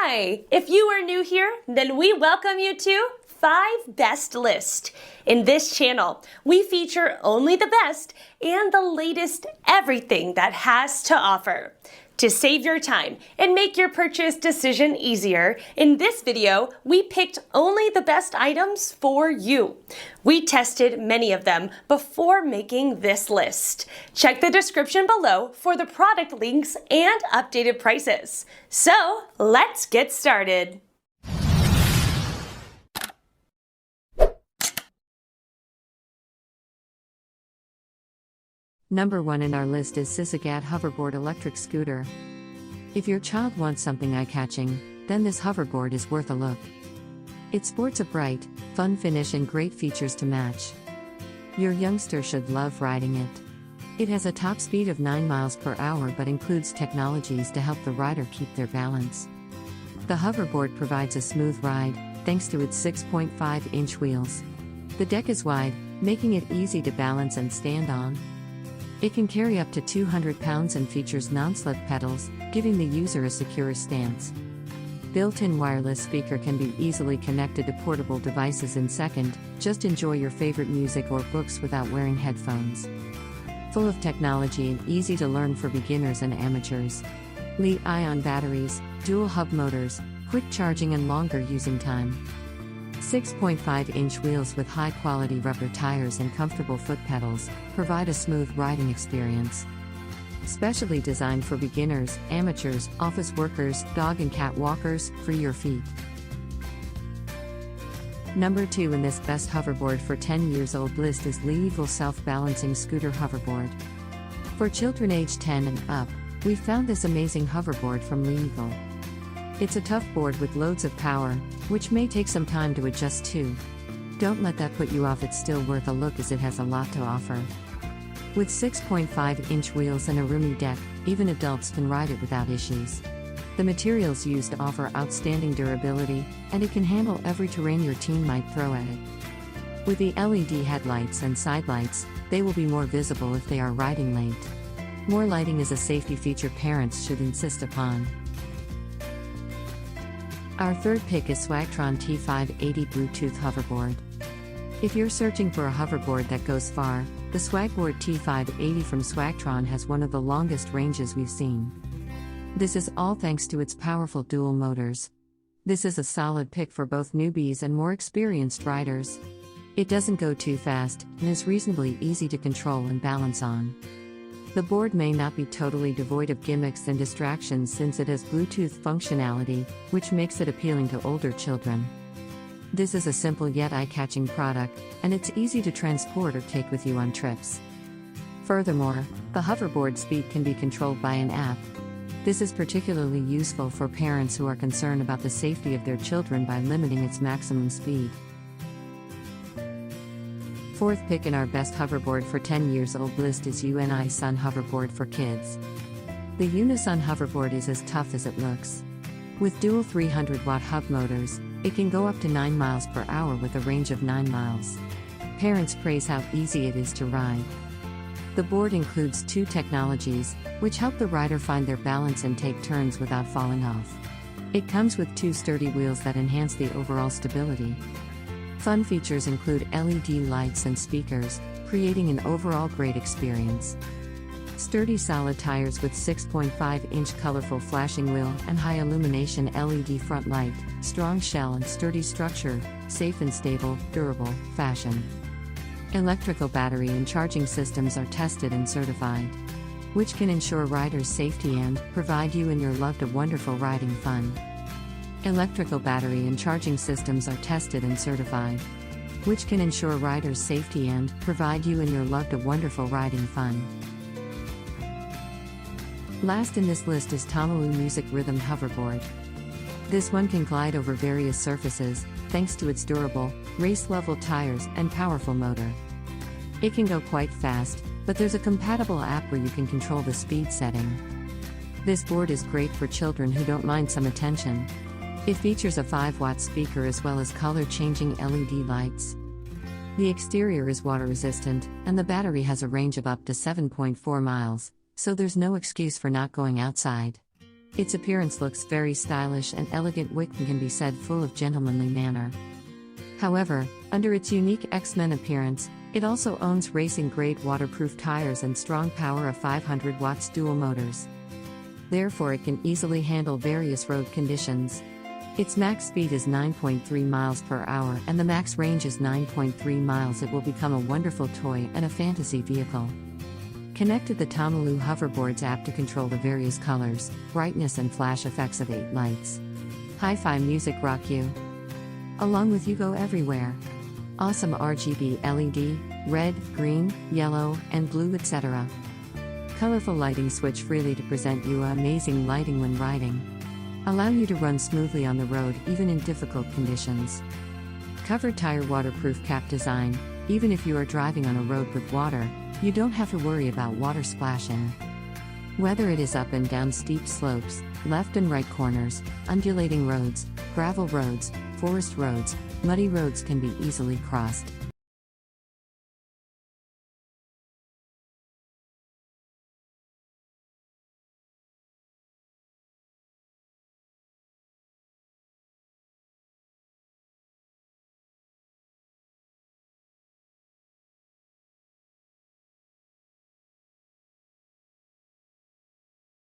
Hi! If you are new here, then we welcome you to 5 Best List. In this channel, we feature only the best and the latest everything that has to offer. To save your time and make your purchase decision easier, in this video, we picked only the best items for you. We tested many of them before making this list. Check the description below for the product links and updated prices. So, let's get started. Number 1 in our list is Sisigad Hoverboard electric scooter. If your child wants something eye-catching, then this hoverboard is worth a look. It sports a bright, fun finish and great features to match. Your youngster should love riding it. It has a top speed of 9 miles per hour but includes technologies to help the rider keep their balance. The hoverboard provides a smooth ride, thanks to its 6.5-inch wheels. The deck is wide, making it easy to balance and stand on. It can carry up to 200 pounds and features non-slip pedals, giving the user a secure stance. Built-in wireless speaker can be easily connected to portable devices in seconds. Just enjoy your favorite music or books without wearing headphones. Full of technology and easy to learn for beginners and amateurs. Li-ion batteries, dual hub motors, quick charging and longer using time. 6.5-inch wheels with high-quality rubber tires and comfortable foot pedals provide a smooth riding experience. Specially designed for beginners, amateurs, office workers, dog and cat walkers, free your feet. Number 2 in this best hoverboard for 10 years old list is Lieagle self-balancing scooter hoverboard. For children aged 10 and up, we found this amazing hoverboard from Lieagle. It's a tough board with loads of power, which may take some time to adjust to. Don't let that put you off, it's still worth a look as it has a lot to offer. With 6.5-inch wheels and a roomy deck, even adults can ride it without issues. The materials used offer outstanding durability, and it can handle every terrain your teen might throw at it. With the LED headlights and side lights, they will be more visible if they are riding late. More lighting is a safety feature parents should insist upon. Our third pick is Swagtron T580 Bluetooth Hoverboard. If you're searching for a hoverboard that goes far, the Swagboard T580 from Swagtron has one of the longest ranges we've seen. This is all thanks to its powerful dual motors. This is a solid pick for both newbies and more experienced riders. It doesn't go too fast and is reasonably easy to control and balance on. The board may not be totally devoid of gimmicks and distractions since it has Bluetooth functionality, which makes it appealing to older children. This is a simple yet eye-catching product, and it's easy to transport or take with you on trips. Furthermore, the hoverboard speed can be controlled by an app. This is particularly useful for parents who are concerned about the safety of their children by limiting its maximum speed. Fourth pick in our best hoverboard for 10 years old list is UNI SUN Hoverboard for kids. The Unisun Hoverboard is as tough as it looks. With dual 300-watt hub motors, it can go up to 9 miles per hour with a range of 9 miles. Parents praise how easy it is to ride. The board includes 2 technologies, which help the rider find their balance and take turns without falling off. It comes with 2 sturdy wheels that enhance the overall stability. Fun features include LED lights and speakers, creating an overall great experience. Sturdy solid tires with 6.5-inch colorful flashing wheel and high illumination LED front light, strong shell and sturdy structure, safe and stable, durable, fashion. Electrical battery and charging systems are tested and certified, which can ensure riders' safety and provide you and your loved a wonderful riding fun. Electrical battery and charging systems are tested and certified, which can ensure riders' safety and provide you and your loved a wonderful riding fun. Last in this list is Tamalu Music Rhythm Hoverboard. This one can glide over various surfaces, thanks to its durable, race-level tires and powerful motor. It can go quite fast, but there's a compatible app where you can control the speed setting. This board is great for children who don't mind some attention. It features a 5-watt speaker as well as color-changing LED lights. The exterior is water-resistant, and the battery has a range of up to 7.4 miles, so there's no excuse for not going outside. Its appearance looks very stylish and elegant, which can be said full of gentlemanly manner. However, under its unique X-Men appearance, it also owns racing-grade waterproof tires and strong power of 500 watts dual motors. Therefore it can easily handle various road conditions. Its max speed is 9.3 miles per hour and the max range is 9.3 miles. It will become a wonderful toy and a fantasy vehicle. Connect to the Tomoloo Hoverboards app to control the various colors, brightness and flash effects of 8 lights. Hi-fi music rock you. Along with you go everywhere. Awesome RGB LED, red, green, yellow, and blue etc. Colorful lighting switch freely to present you amazing lighting when riding. Allow you to run smoothly on the road even in difficult conditions. Covered tire waterproof cap design. Even if you are driving on a road with water, you don't have to worry about water splashing. Whether it is up and down steep slopes, left and right corners, undulating roads, gravel roads, forest roads, muddy roads can be easily crossed.